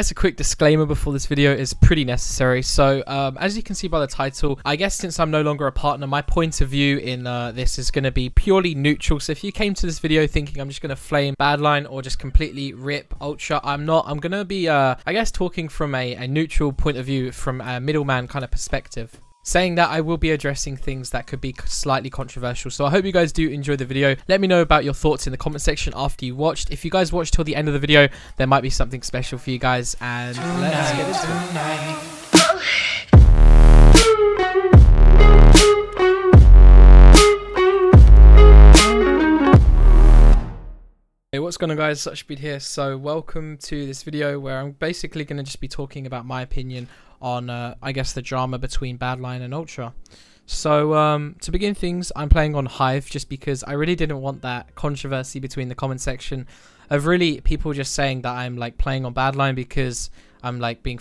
Just a quick disclaimer before this video is pretty necessary. So as you can see by the title, I guess since I'm no longer a partner, my point of view in this is going to be purely neutral. So if you came to this video thinking I'm just going to flame Badlion or just completely rip Ultra, I'm not. I'm going to be I guess talking from a neutral point of view, from a middleman kind of perspective. Saying that, I will be addressing things that could be slightly controversial. So I hope you guys do enjoy the video. Let me know about your thoughts in the comment section after you watched. If you guys watched till the end of the video, there might be something special for you guys. And let's get into it. Hey, what's going on guys, SuchSpeed here. So welcome to this video where I'm basically going to just be talking about my opinion on I guess the drama between Badlion and Ultra. So to begin things, I'm playing on Hive just because I really didn't want that controversy between the comment section of really people just saying that I'm like playing on Badlion because I'm like being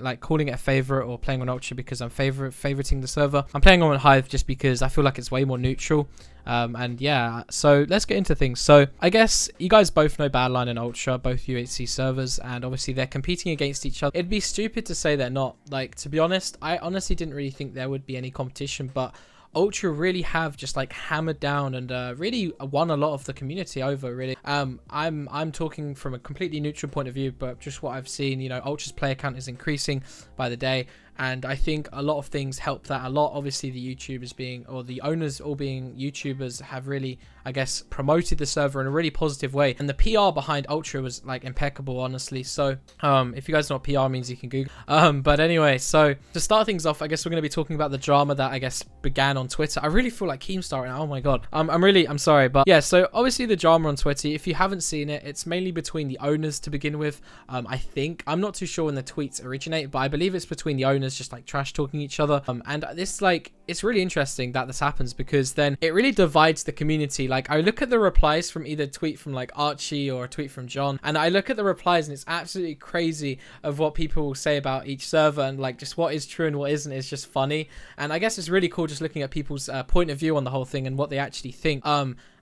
like calling it a favorite, or playing on Ultra because I'm favoriting the server. I'm playing on Hive just because I feel like it's way more neutral. And yeah, so let's get into things. So I guess you guys both know Badlion and Ultra, both UHC servers, and obviously they're competing against each other. It'd be stupid to say they're not. Like, to be honest, I honestly didn't really think there would be any competition, but Ultra really have just like hammered down and really won a lot of the community over, really. I'm talking from a completely neutral point of view, but just what I've seen, you know, Ultra's player count is increasing by the day, and I think a lot of things help that a lot. Obviously the YouTubers being, or the owners all being YouTubers, have really, I guess, promoted the server in a really positive way, and the PR behind Ultra was like impeccable, honestly. So if you guys know what PR means, you can Google. But anyway, so to start things off, I guess we're going to be talking about the drama that I guess began on Twitter. I really feel like Keemstar right now. Oh my god. I'm sorry, but yeah, so obviously the drama on Twitter, if you haven't seen it, it's mainly between the owners to begin with. I think, I'm not too sure when the tweets originate, but I believe it's between the owners just like trash talking each other. And this, like, it's really interesting that this happens because then it really divides the community. Like, I look at the replies from either tweet from like Archie or a tweet from John, and I look at the replies and it's absolutely crazy of what people say about each server, and like just what is true and what isn't is just funny. And I guess it's really cool just looking at people's point of view on the whole thing and what they actually think.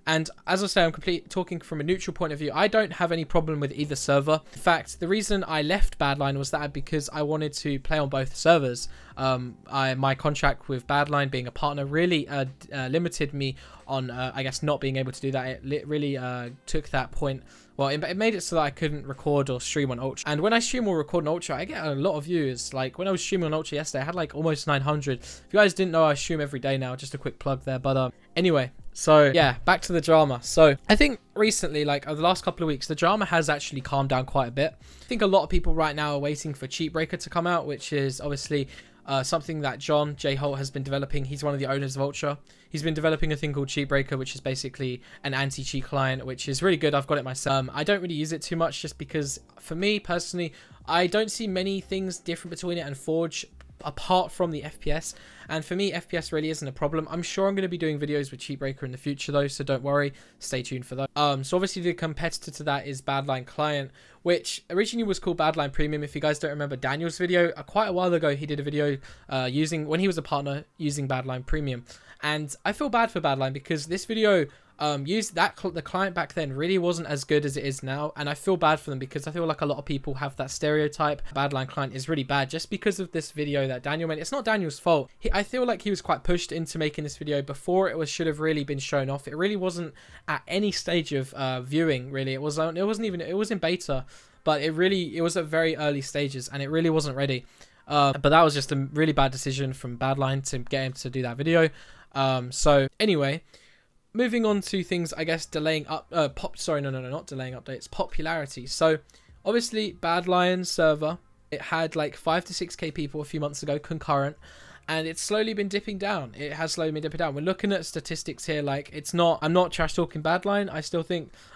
And as I say, I'm talking from a neutral point of view. I don't have any problem with either server. In fact, the reason I left Badlion was that because I wanted to play on both servers. My contract with Badlion, being a partner, really limited me on, I guess, not being able to do that. It really took that point. Well, it made it so that I couldn't record or stream on Ultra. And when I stream or record on Ultra, I get a lot of views. Like, when I was streaming on Ultra yesterday, I had like almost 900. If you guys didn't know, I stream every day now. Just a quick plug there. But anyway, so yeah, back to the drama. So I think recently, like over the last couple of weeks, the drama has actually calmed down quite a bit. I think a lot of people right now are waiting for Cheatbreaker to come out, which is obviously something that John J. Holt has been developing. He's one of the owners of Ultra. He's been developing a thing called Cheatbreaker, which is basically an anti-cheat client, which is really good. I've got it myself. I don't really use it too much just because, for me personally, I don't see many things different between it and Forge, apart from the FPS. And for me, FPS really isn't a problem. I'm sure I'm going to be doing videos with Cheatbreaker in the future though, so don't worry, stay tuned for those. So obviously the competitor to that is Badlion Client, which originally was called Badlion Premium. If you guys don't remember Daniel's video, quite a while ago he did a video when he was a partner, using Badlion Premium. And I feel bad for Badlion because this video the client back then really wasn't as good as it is now, and I feel bad for them because I feel like a lot of people have that stereotype. Badlion client is really bad just because of this video that Daniel made. It's not Daniel's fault. I feel like he was quite pushed into making this video before it should have really been shown off. It really wasn't at any stage of viewing, really. It was in beta, but it was at very early stages and it really wasn't ready. But that was just a really bad decision from Badlion to get him to do that video. So anyway, moving on to things, I guess, delaying up, not delaying updates, popularity. So obviously Badlion server, it had like 5 to 6k people a few months ago concurrent, and it's slowly been dipping down. It has slowly been dipping down. We're looking at statistics here. Like, I'm not trash talking Badlion.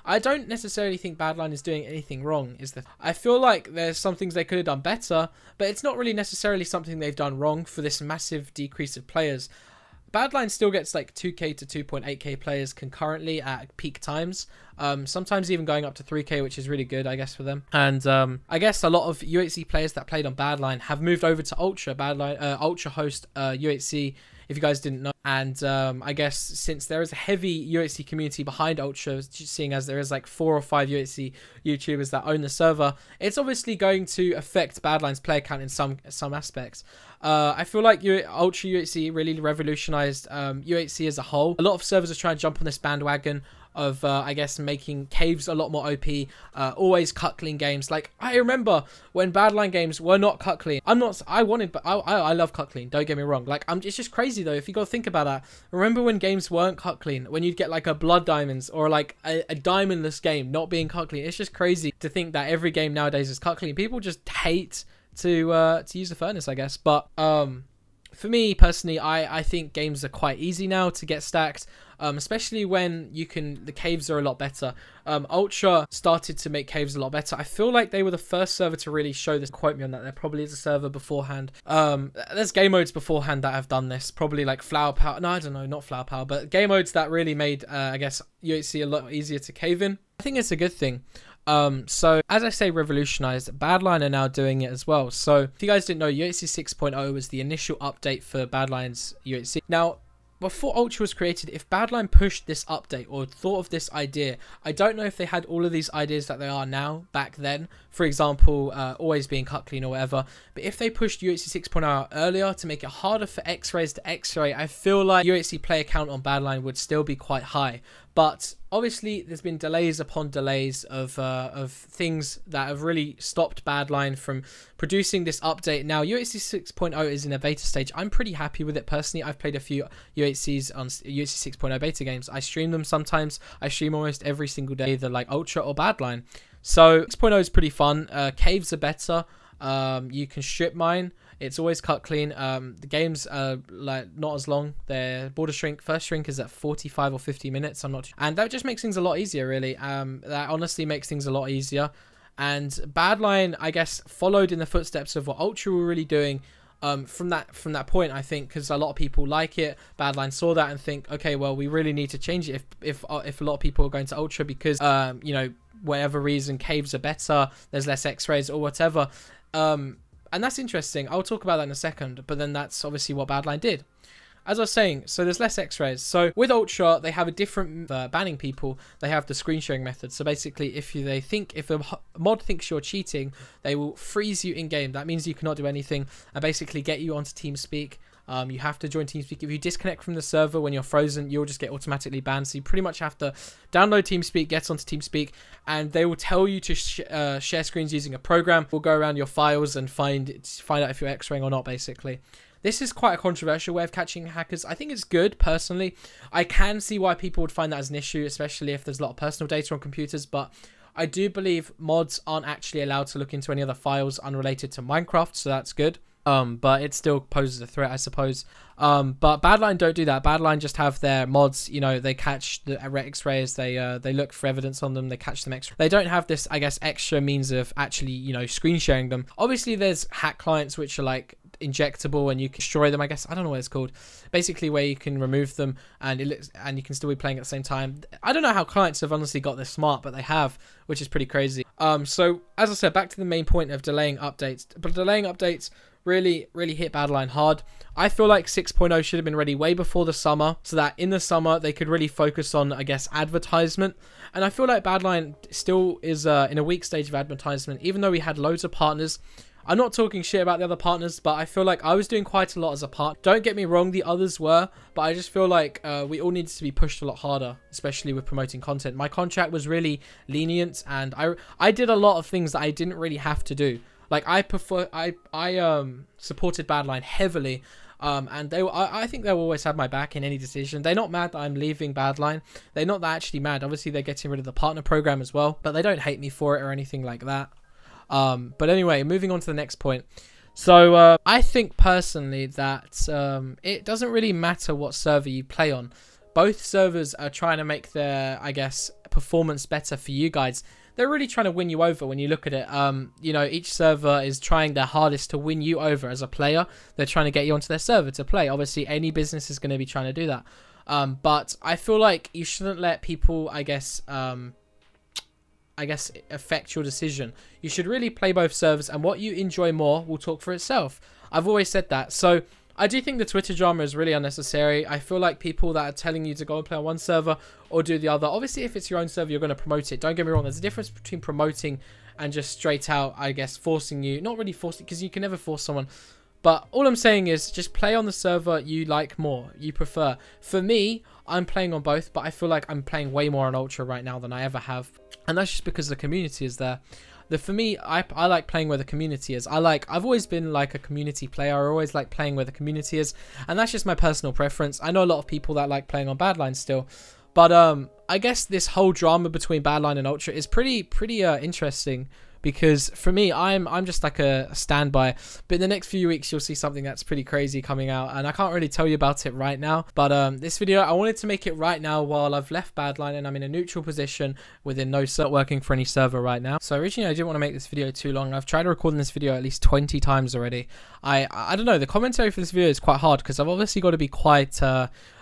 I don't necessarily think Badlion is doing anything wrong. I feel like there's some things they could have done better, but it's not really necessarily something they've done wrong for this massive decrease of players. Badlion still gets like 2k to 2.8k players concurrently at peak times. Sometimes even going up to 3k, which is really good, I guess, for them. And I guess a lot of UHC players that played on Badlion have moved over to Ultra. Ultra host UHC if you guys didn't know. And I guess since there is a heavy UHC community behind Ultra, seeing as there is like 4 or 5 UHC YouTubers that own the server, it's obviously going to affect Badlion's player count in some aspects. I feel like Ultra UHC really revolutionized UHC as a whole. A lot of servers are trying to jump on this bandwagon of I guess making caves a lot more OP, always cuckling games. Like, I remember when Badlion games were not cuckling. I love cuckling, don't get me wrong. Like, it's just crazy though if you go think about that. Remember when games weren't cuckling, when you'd get like a blood diamonds or like a diamondless game not being cuckling. It's just crazy to think that every game nowadays is cuckling. People just hate to use the furnace, I guess. But for me personally, I think games are quite easy now to get stacked, especially when the caves are a lot better. Ultra started to make caves a lot better. I feel like they were the first server to really show this. Quote me on that. There probably is a server beforehand. There's game modes beforehand that have done this. Probably like Flower Power. No, I don't know, not Flower Power, but game modes that really made I guess UHC a lot easier to cave in. I think it's a good thing. So as I say, revolutionized, Badlion are now doing it as well. So if you guys didn't know, UHC 6.0 was the initial update for Badlion's UHC. Now, before Ultra was created, if Badlion pushed this update or thought of this idea, I don't know if they had all of these ideas that they are now back then. For example, always being cut clean or whatever. But if they pushed UHC 6.0 out earlier to make it harder for X-rays to X-ray, I feel like UHC player count on Badlion would still be quite high. But obviously, there's been delays upon delays of things that have really stopped Badlion from producing this update. Now, UHC 6.0 is in a beta stage. I'm pretty happy with it personally. I've played a few UHCs on UHC 6.0 beta games. I stream them sometimes. I stream almost every single day, either like Ultra or Badlion. So 6.0 is pretty fun. Caves are better. You can strip mine. It's always cut clean. The games are like not as long. Their border shrink, first shrink is at 45 or 50 minutes. I'm not too, and that just makes things a lot easier, really. That honestly makes things a lot easier. And Badlion, I guess, followed in the footsteps of what Ultra were really doing. From that point, I think, because a lot of people like it, Badlion saw that and think, okay, well, we really need to change it if a lot of people are going to Ultra because you know, whatever reason, caves are better, there's less X-rays or whatever. And that's interesting. I'll talk about that in a second, but then that's obviously what Badlion did. As I was saying, so there's less X-rays. So with Ultra, they have a different banning people. They have the screen sharing method. So basically, if a mod thinks you're cheating, they will freeze you in game. That means you cannot do anything and basically get you onto TeamSpeak. You have to join TeamSpeak. If you disconnect from the server when you're frozen, you'll just get automatically banned. So you pretty much have to download TeamSpeak, get onto TeamSpeak, and they will tell you to share screens using a program. We'll go around your files and find out if you're X-raying or not, basically. This is quite a controversial way of catching hackers. I think it's good, personally. I can see why people would find that as an issue, especially if there's a lot of personal data on computers, but I do believe mods aren't actually allowed to look into any other files unrelated to Minecraft, so that's good. But it still poses a threat, I suppose. But Badlion don't do that. Badlion just have their mods, you know, they catch the X-rays, they look for evidence on them, they catch them extra. They don't have this, I guess, extra means of actually, you know, screen sharing them. Obviously, there's hack clients which are like injectable and you can destroy them, I guess. I don't know what it's called. Basically, where you can remove them and you can still be playing at the same time. I don't know how clients have honestly got this smart, but they have, which is pretty crazy. So as I said, back to the main point of delaying updates. But delaying updates really hit Badlion hard. I feel like 6.0 should have been ready way before the summer, so that in the summer they could really focus on, I guess, advertisement. And I feel like Badlion still is in a weak stage of advertisement, even though we had loads of partners. I'm not talking shit about the other partners, but I feel like I was doing quite a lot as a partner. Don't get me wrong, the others were, but I just feel like we all needed to be pushed a lot harder, especially with promoting content. My contract was really lenient, and I did a lot of things that I didn't really have to do. Like I supported Badlion heavily, and I think they'll always have my back in any decision. They're not mad that I'm leaving Badlion. They're not that actually mad. Obviously, they're getting rid of the partner program as well, but they don't hate me for it or anything like that. But anyway, moving on to the next point. So I think personally that it doesn't really matter what server you play on. Both servers are trying to make their, I guess, performance better for you guys. They're really trying to win you over when you look at it. You know, each server is trying their hardest to win you over as a player. They're trying to get you onto their server to play. Obviously, any business is going to be trying to do that. But I feel like you shouldn't let people, I guess, affect your decision. You should really play both servers, and what you enjoy more will talk for itself. I've always said that. So I do think the Twitter drama is really unnecessary. I feel like people that are telling you to go and play on one server or do the other, obviously if it's your own server, you're going to promote it. Don't get me wrong, there's a difference between promoting and just straight out, I guess, forcing you. Not really forcing, because you can never force someone. But all I'm saying is just play on the server you like more, you prefer. For me, I'm playing on both, but I feel like I'm playing way more on Ultra right now than I ever have. And that's just because the community is there. For me, I like playing where the community is. I've always been like a community player. I always like playing where the community is. And that's just my personal preference. I know a lot of people that like playing on Badlion still. But I guess this whole drama between Badlion and Ultra is pretty interesting. Because for me, I'm just like a standby. But in the next few weeks, you'll see something that's pretty crazy coming out. And I can't really tell you about it right now. But this video, I wanted to make it right now while I've left Badlion and I'm in a neutral position within no cert working for any server right now. So originally, I didn't want to make this video too long. I've tried recording this video at least 20 times already. I don't know. The commentary for this video is quite hard because I've obviously got to be quite...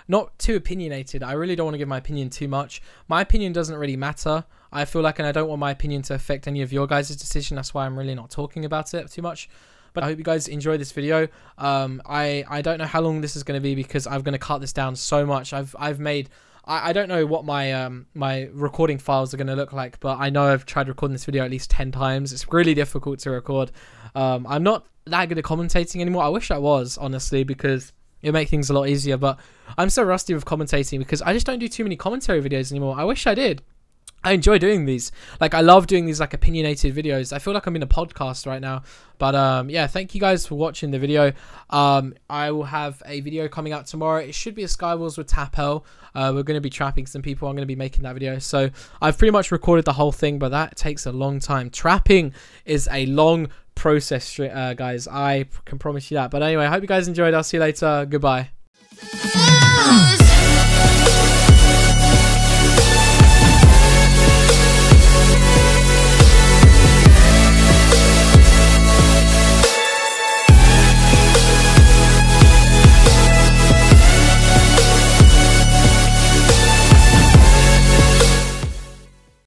not too opinionated. I really don't want to give my opinion too much. My opinion doesn't really matter, I feel like, and I don't want my opinion to affect any of your guys' decision. That's why I'm really not talking about it too much. But I hope you guys enjoy this video. I don't know how long this is going to be because I'm going to cut this down so much. I've made... I don't know what my my recording files are going to look like, but I know I've tried recording this video at least 10 times. It's really difficult to record. I'm not that good at commentating anymore. I wish I was, honestly, because... it'll make things a lot easier, but I'm so rusty with commentating because I just don't do too many commentary videos anymore. I wish I did. I enjoy doing these. Like, I love doing these, like, opinionated videos. I feel like I'm in a podcast right now. But, yeah, thank you guys for watching the video. I will have a video coming out tomorrow. It should be a Skywars with Tapel. We're going to be trapping some people. I'm going to be making that video. So, I've pretty much recorded the whole thing, but that takes a long time. Trapping is a long process, guys. I can promise you that. But anyway, I hope you guys enjoyed. I'll see you later. Goodbye.